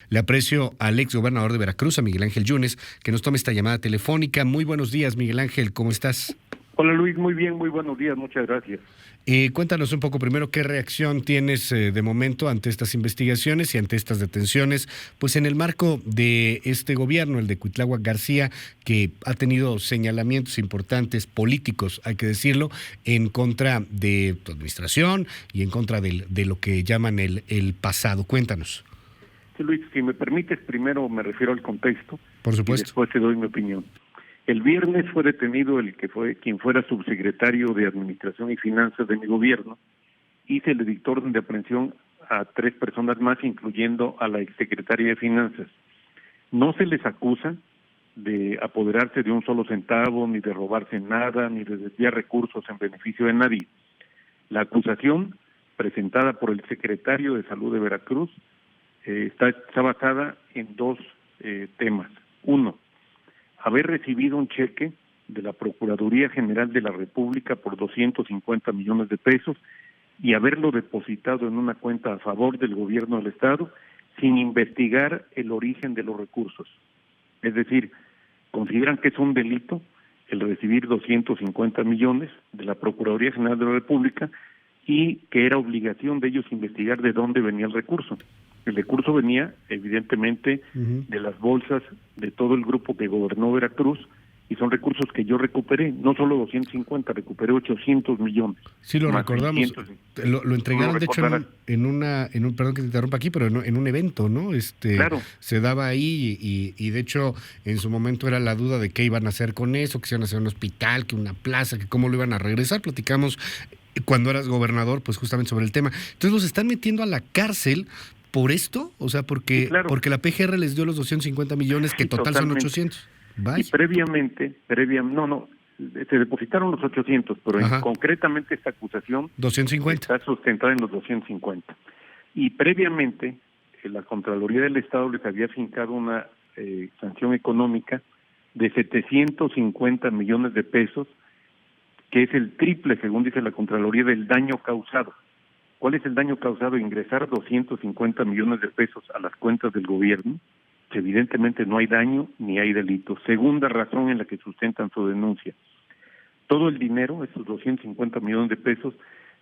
Le aprecio al ex gobernador de Veracruz, a Miguel Ángel Yunes, que nos tome esta llamada telefónica. Muy buenos días, Miguel Ángel, ¿cómo estás? Hola Luis, muy bien, muy buenos días, muchas gracias. Cuéntanos un poco primero qué reacción tienes de momento ante estas investigaciones y ante estas detenciones, pues en el marco de este gobierno, el de Cuitláhuac García, que ha tenido señalamientos importantes políticos, hay que decirlo, en contra de tu administración y en contra de lo que llaman el pasado. Cuéntanos. Sí, Luis, si me permites, primero me refiero al contexto Por y supuesto. después te doy mi opinión. El viernes fue detenido quien fuera subsecretario de Administración y Finanzas de mi gobierno y se le dictó orden de aprehensión a 3 personas más, incluyendo a la exsecretaria de Finanzas. No se les acusa de apoderarse de un solo centavo, ni de robarse nada, ni de desviar recursos en beneficio de nadie. La acusación presentada por el secretario de Salud de Veracruz está basada en 2 temas. Uno, haber recibido un cheque de la Procuraduría General de la República por 250 millones de pesos y haberlo depositado en una cuenta a favor del gobierno del Estado sin investigar el origen de los recursos. Es decir, consideran que es un delito el recibir 250 millones de la Procuraduría General de la República y que era obligación de ellos investigar de dónde venía el recurso. El recurso venía, evidentemente, de las bolsas de todo el grupo que gobernó Veracruz, y son recursos que yo recuperé, no solo 250, recuperé 800 millones. Sí, lo recordamos. 600, Lo entregaron, de hecho, perdón que te interrumpa aquí, pero en un evento, ¿no? Claro. Se daba ahí y de hecho, en su momento era la duda de qué iban a hacer con eso, que se iban a hacer un hospital, que una plaza, que cómo lo iban a regresar. Platicamos cuando eras gobernador, pues justamente sobre el tema. Entonces, ¿los están metiendo a la cárcel por esto? O sea, Sí, claro. porque la PGR les dio los 250 millones, que Sí, total totalmente. son 800. Y previamente, se depositaron los 800, pero concretamente esta acusación 250. está sustentada en los 250. Y previamente, la Contraloría del Estado les había fincado una sanción económica de 750 millones de pesos, que es el triple, según dice la Contraloría, del daño causado. ¿Cuál es el daño causado? Ingresar 250 millones de pesos a las cuentas del gobierno, que evidentemente no hay daño ni hay delito. Segunda razón en la que sustentan su denuncia. Todo el dinero, esos 250 millones de pesos,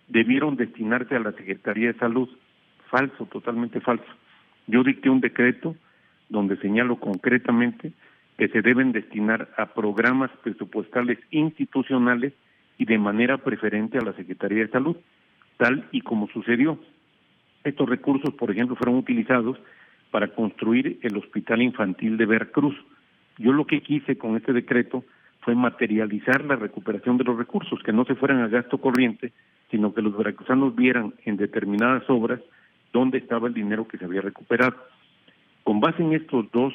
debieron destinarse a la Secretaría de Salud. Falso, totalmente falso. Yo dicté un decreto donde señalo concretamente que se deben destinar a programas presupuestales institucionales y de manera preferente a la Secretaría de Salud, tal y como sucedió. Estos recursos, por ejemplo, fueron utilizados para construir el Hospital Infantil de Veracruz. Yo lo que quise con este decreto fue materializar la recuperación de los recursos, que no se fueran a gasto corriente, sino que los veracruzanos vieran en determinadas obras dónde estaba el dinero que se había recuperado. Con base en estos 2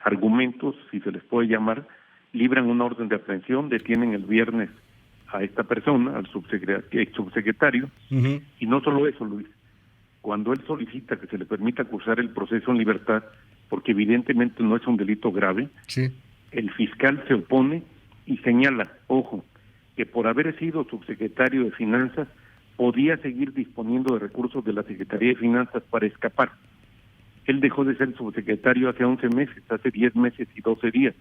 argumentos, si se les puede llamar, libran una orden de aprehensión, detienen el viernes a esta persona, al subsecretario, y no solo eso, Luis. Cuando él solicita que se le permita cursar el proceso en libertad, porque evidentemente no es un delito grave, sí, el fiscal se opone y señala, ojo, que por haber sido subsecretario de Finanzas, podía seguir disponiendo de recursos de la Secretaría de Finanzas para escapar. Él dejó de ser subsecretario hace 11 meses, hace 10 meses y 12 días.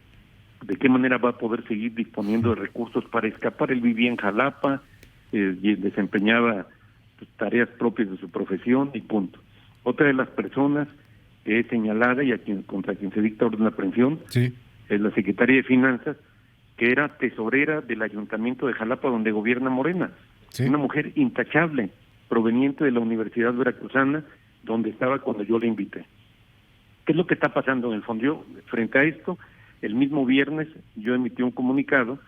¿De qué manera va a poder seguir disponiendo de recursos para escapar? Él vivía en Jalapa, y desempeñaba tareas propias de su profesión y punto. Otra de las personas que es señalada y contra quien se dicta orden de aprehensión es la secretaria de Finanzas, que era tesorera del Ayuntamiento de Jalapa, donde gobierna Morena. Una mujer intachable, proveniente de la Universidad Veracruzana, donde estaba cuando yo la invité. ¿Qué es lo que está pasando en el fondo? Yo, frente a esto, el mismo viernes yo emití un comunicado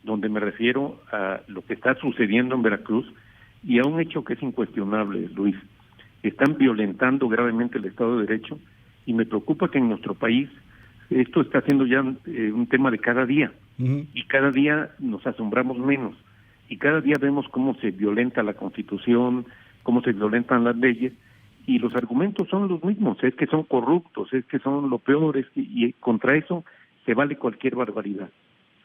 donde me refiero a lo que está sucediendo en Veracruz y a un hecho que es incuestionable, Luis. Están violentando gravemente el Estado de Derecho y me preocupa que en nuestro país esto está siendo ya un tema de cada día y cada día nos asombramos menos y cada día vemos cómo se violenta la Constitución, cómo se violentan las leyes y los argumentos son los mismos, es que son corruptos, es que son lo peor, y contra eso se vale cualquier barbaridad.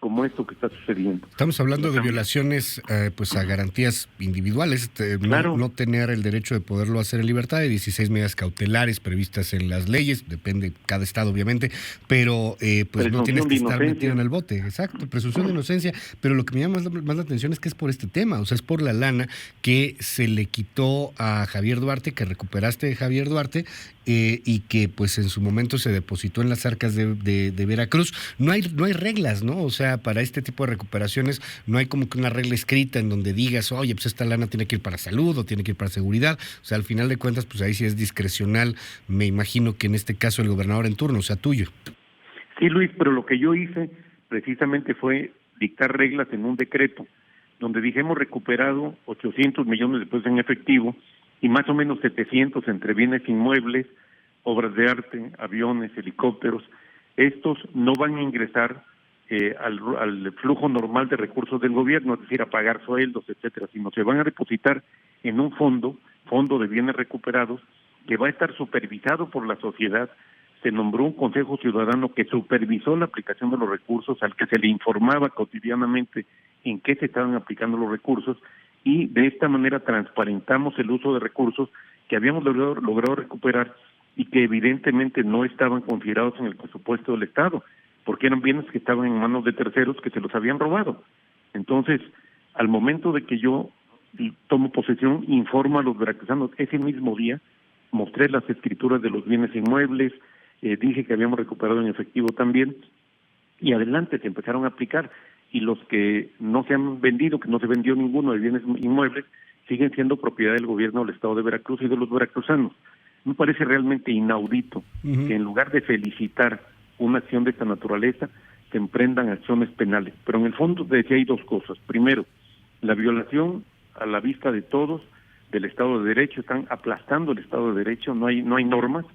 como esto que está sucediendo. Estamos hablando de violaciones pues a garantías individuales, Claro. no tener el derecho de poderlo hacer en libertad, de 16 medidas cautelares previstas en las leyes, depende cada estado obviamente, pero pues no tienes que estar metido en el bote, exacto, presunción de inocencia, pero lo que me llama más la atención es que es por este tema, o sea, es por la lana que se le quitó a Javier Duarte, que recuperaste de Javier Duarte, y que pues en su momento se depositó en las arcas de Veracruz. No hay reglas, ¿no? O sea, para este tipo de recuperaciones no hay como que una regla escrita en donde digas, oye, pues esta lana tiene que ir para salud o tiene que ir para seguridad. O sea, al final de cuentas, pues ahí sí es discrecional. Me imagino que en este caso el gobernador en turno, o sea, tuyo. Sí, Luis, pero lo que yo hice precisamente fue dictar reglas en un decreto, donde dije hemos recuperado 800 millones de pesos en efectivo y más o menos 700 entre bienes inmuebles, obras de arte, aviones, helicópteros. Estos no van a ingresar al flujo normal de recursos del gobierno, es decir, a pagar sueldos, etcétera, sino se van a depositar en un fondo de bienes recuperados, que va a estar supervisado por la sociedad. Se nombró un Consejo Ciudadano que supervisó la aplicación de los recursos, al que se le informaba cotidianamente en qué se estaban aplicando los recursos, y de esta manera transparentamos el uso de recursos que habíamos logrado recuperar y que evidentemente no estaban considerados en el presupuesto del Estado, porque eran bienes que estaban en manos de terceros que se los habían robado. Entonces, al momento de que yo tomo posesión, informo a los veracruzanos. Ese mismo día mostré las escrituras de los bienes inmuebles, dije que habíamos recuperado en efectivo también, y adelante se empezaron a aplicar, y los que no se han vendido, que no se vendió ninguno de bienes inmuebles, siguen siendo propiedad del gobierno del Estado de Veracruz y de los veracruzanos. Me parece realmente inaudito que en lugar de felicitar una acción de esta naturaleza, se emprendan acciones penales. Pero en el fondo decía hay dos cosas. Primero, la violación a la vista de todos del Estado de Derecho, están aplastando el Estado de Derecho, no hay normas,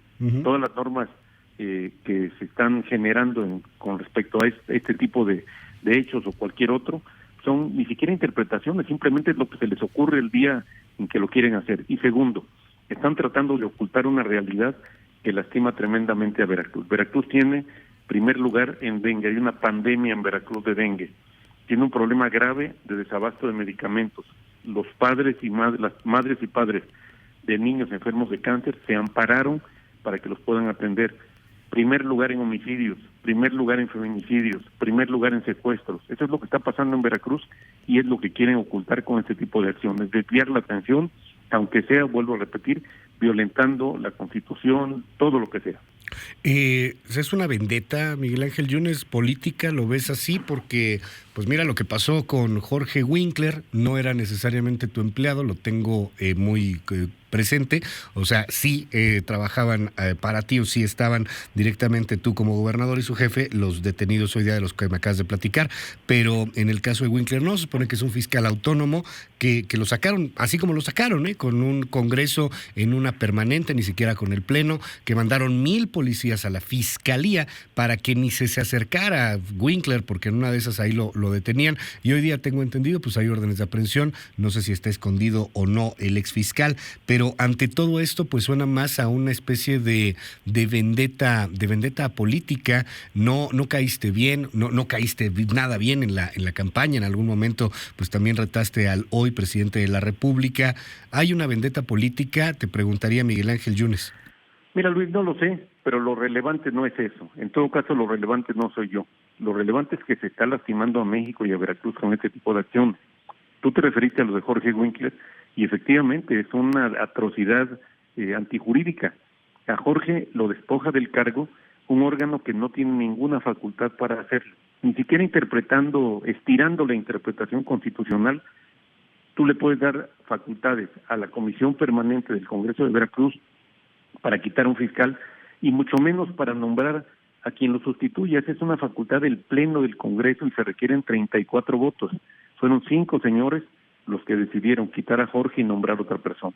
todas las normas que se están generando con respecto a este tipo de hechos o cualquier otro, son ni siquiera interpretaciones, simplemente es lo que se les ocurre el día en que lo quieren hacer. Y segundo, están tratando de ocultar una realidad que lastima tremendamente a Veracruz. Veracruz tiene primer lugar en dengue, hay una pandemia en Veracruz de dengue, tiene un problema grave de desabasto de medicamentos. Los padres y las madres y padres de niños enfermos de cáncer se ampararon para que los puedan atender. Primer lugar en homicidios, primer lugar en feminicidios, primer lugar en secuestros. Eso es lo que está pasando en Veracruz y es lo que quieren ocultar con este tipo de acciones, desviar la atención, aunque sea, vuelvo a repetir, violentando la Constitución, todo lo que sea. ¿Es una vendetta, Miguel Ángel Yunes, política? ¿Lo ves así? Porque, pues mira, lo que pasó con Jorge Winkler, no era necesariamente tu empleado, lo tengo muy presente, o sea, sí trabajaban para ti o sí estaban directamente tú como gobernador y su jefe, los detenidos hoy día de los que me acabas de platicar, pero en el caso de Winkler no, se supone que es un fiscal autónomo que lo sacaron, así como lo sacaron, con un congreso en una permanente, ni siquiera con el pleno, que mandaron 1,000 policías a la fiscalía para que ni se acercara a Winkler, porque en una de esas ahí lo detenían, y hoy día tengo entendido, pues hay órdenes de aprehensión, no sé si está escondido o no el exfiscal, pero ante todo esto, pues suena más a una especie de vendetta política. No caíste bien, no caíste nada bien en la campaña. En algún momento, pues también retaste al hoy presidente de la República. ¿Hay una vendetta política? Te preguntaría Miguel Ángel Yunes. Mira, Luis, no lo sé, pero lo relevante no es eso. En todo caso, lo relevante no soy yo. Lo relevante es que se está lastimando a México y a Veracruz con este tipo de acciones. Tú te referiste a lo de Jorge Winkler, y efectivamente es una atrocidad antijurídica. A Jorge lo despoja del cargo un órgano que no tiene ninguna facultad para hacerlo, ni siquiera estirando la interpretación constitucional. Tú le puedes dar facultades a la Comisión Permanente del Congreso de Veracruz para quitar un fiscal, y mucho menos para nombrar a quien lo sustituya. Esa es una facultad del Pleno del Congreso y se requieren 34 votos. Fueron 5 señores los que decidieron quitar a Jorge y nombrar a otra persona.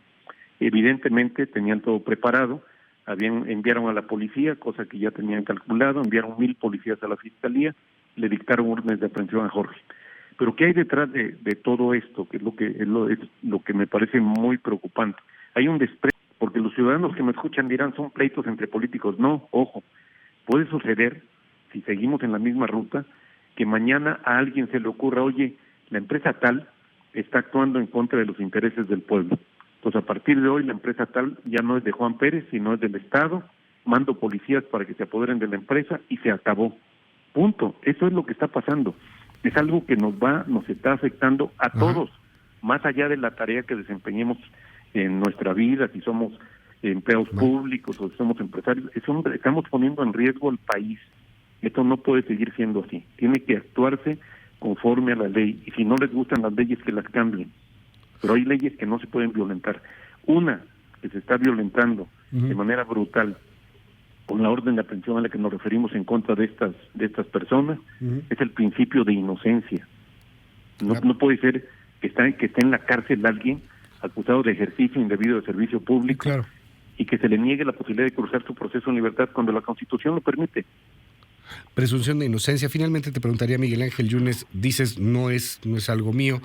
Evidentemente tenían todo preparado, enviaron a la policía, cosa que ya tenían calculado, enviaron 1,000 policías a la fiscalía, le dictaron órdenes de aprehensión a Jorge. Pero ¿qué hay detrás de todo esto? Que es lo que me parece muy preocupante. Hay un desprecio, porque los ciudadanos que me escuchan dirán son pleitos entre políticos. No, ojo, puede suceder, si seguimos en la misma ruta, que mañana a alguien se le ocurra, oye, la empresa tal está actuando en contra de los intereses del pueblo. Entonces, a partir de hoy, la empresa tal ya no es de Juan Pérez, sino es del Estado, mando policías para que se apoderen de la empresa y se acabó. Punto. Eso es lo que está pasando. Es algo que nos está afectando a todos, más allá de la tarea que desempeñemos en nuestra vida, si somos empleados públicos o si somos empresarios. Estamos poniendo en riesgo al país. Esto no puede seguir siendo así. Tiene que actuarse conforme a la ley. Y si no les gustan las leyes, que las cambien. Pero hay leyes que no se pueden violentar. Una que se está violentando de manera brutal con la orden de aprehensión a la que nos referimos en contra de estas personas, es el principio de inocencia. No puede ser que esté en la cárcel alguien acusado de ejercicio indebido de servicio público y que se le niegue la posibilidad de cruzar su proceso en libertad cuando la Constitución lo permite. Presunción de inocencia. Finalmente te preguntaría, Miguel Ángel Yunes, dices no es algo mío,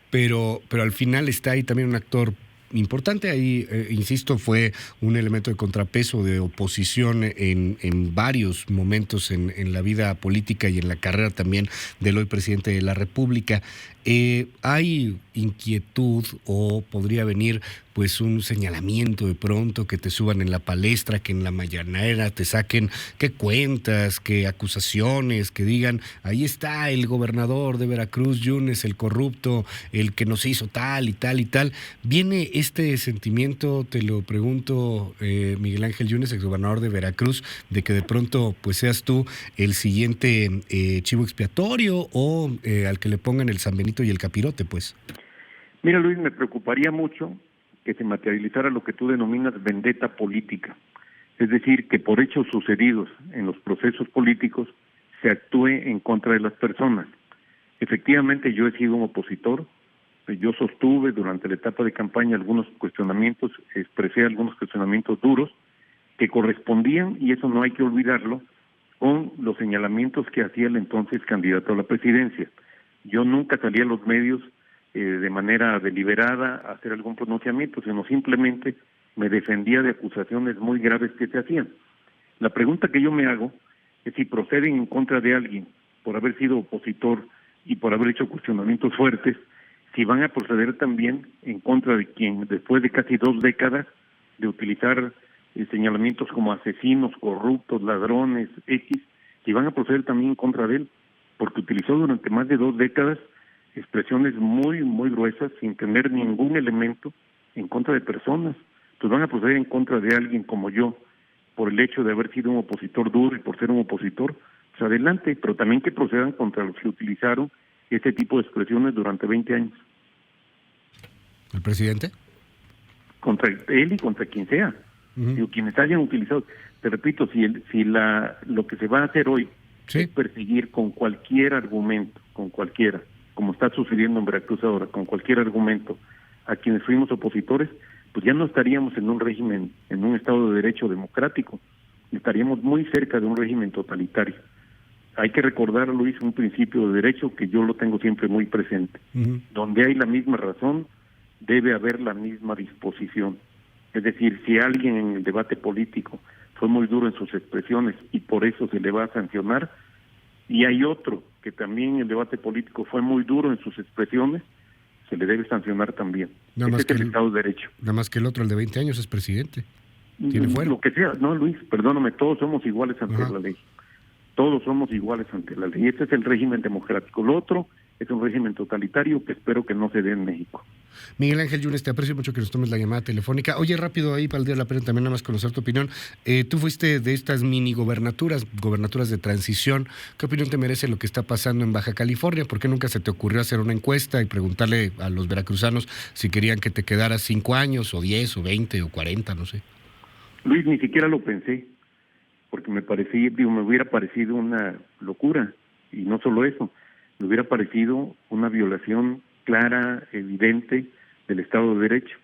pero al final está ahí también un actor importante. Ahí, insisto, fue un elemento de contrapeso, de oposición en varios momentos en la vida política y en la carrera también del hoy presidente de la República. ¿Hay inquietud o podría venir pues un señalamiento de pronto, que te suban en la palestra, que en la mañanera te saquen qué cuentas, qué acusaciones, que digan, ahí está el gobernador de Veracruz, Yunes, el corrupto, el que nos hizo tal y tal y tal? ¿Viene este sentimiento, te lo pregunto, Miguel Ángel Yunes, exgobernador de Veracruz, de que de pronto pues seas tú el siguiente chivo expiatorio o al que le pongan el San Benito y el capirote, pues? Mira, Luis, me preocuparía mucho que se materializara lo que tú denominas vendetta política. Es decir, que por hechos sucedidos en los procesos políticos se actúe en contra de las personas. Efectivamente, yo he sido un opositor. Yo sostuve durante la etapa de campaña algunos cuestionamientos, expresé algunos cuestionamientos duros que correspondían, y eso no hay que olvidarlo, con los señalamientos que hacía el entonces candidato a la presidencia. Yo nunca salí a los medios de manera deliberada a hacer algún pronunciamiento, sino simplemente me defendía de acusaciones muy graves que se hacían. La pregunta que yo me hago es si proceden en contra de alguien por haber sido opositor y por haber hecho cuestionamientos fuertes, si van a proceder también en contra de quien, después de casi 2 décadas de utilizar señalamientos como asesinos, corruptos, ladrones, X, si van a proceder también en contra de él, porque utilizó durante más de 2 décadas expresiones muy, muy gruesas, sin tener ningún elemento en contra de personas. Pues van a proceder en contra de alguien como yo, por el hecho de haber sido un opositor duro y por ser un opositor, pues adelante, pero también que procedan contra los que utilizaron este tipo de expresiones durante 20 años. ¿El presidente? Contra él y contra quien sea. Digo, quienes hayan utilizado. Te repito, lo que se va a hacer hoy es perseguir con cualquier argumento, con cualquiera, como está sucediendo en Veracruz ahora, con cualquier argumento, a quienes fuimos opositores, pues ya no estaríamos en un régimen, en un Estado de Derecho democrático, estaríamos muy cerca de un régimen totalitario. Hay que recordar, Luis, un principio de derecho que yo lo tengo siempre muy presente. Donde hay la misma razón, debe haber la misma disposición. Es decir, si alguien en el debate político fue muy duro en sus expresiones y por eso se le va a sancionar, y hay otro que también en el debate político fue muy duro en sus expresiones, se le debe sancionar también. Ese es el Estado de Derecho. Nada más que el otro, el de 20 años, es presidente. Tiene fuero. Lo que sea, no, Luis, perdóname, todos somos iguales ante la ley. Todos somos iguales ante la ley. Este es el régimen democrático. Lo otro es un régimen totalitario que espero que no se dé en México. Miguel Ángel Yunes, te aprecio mucho que nos tomes la llamada telefónica. Oye, rápido ahí, para el día de la pena también nada más conocer tu opinión. Tú fuiste de estas mini gobernaturas de transición. ¿Qué opinión te merece lo que está pasando en Baja California? ¿Por qué nunca se te ocurrió hacer una encuesta y preguntarle a los veracruzanos si querían que te quedaras 5 años, o 10, o 20, o 40, no sé? Luis, ni siquiera lo pensé, porque me hubiera parecido una locura, y no solo eso, me hubiera parecido una violación clara, evidente del Estado de Derecho.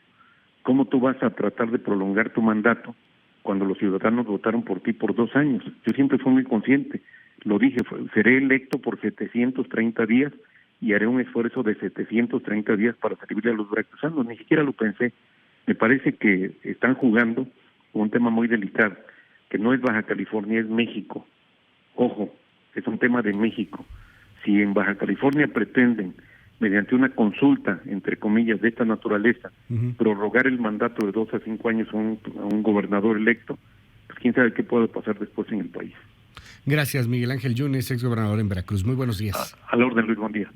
¿Cómo tú vas a tratar de prolongar tu mandato cuando los ciudadanos votaron por ti por 2 años? Yo siempre fui muy consciente, lo dije, seré electo por 730 días y haré un esfuerzo de 730 días para servirle a los veracruzanos. Ni siquiera lo pensé. Me parece que están jugando con un tema muy delicado, que no es Baja California, es México. Ojo, es un tema de México. Si en Baja California pretenden, mediante una consulta, entre comillas, de esta naturaleza, prorrogar el mandato de 2 a 5 años a un gobernador electo, pues quién sabe qué puede pasar después en el país. Gracias, Miguel Ángel Yunes, exgobernador en Veracruz. Muy buenos días. A la orden, Luis, buen día.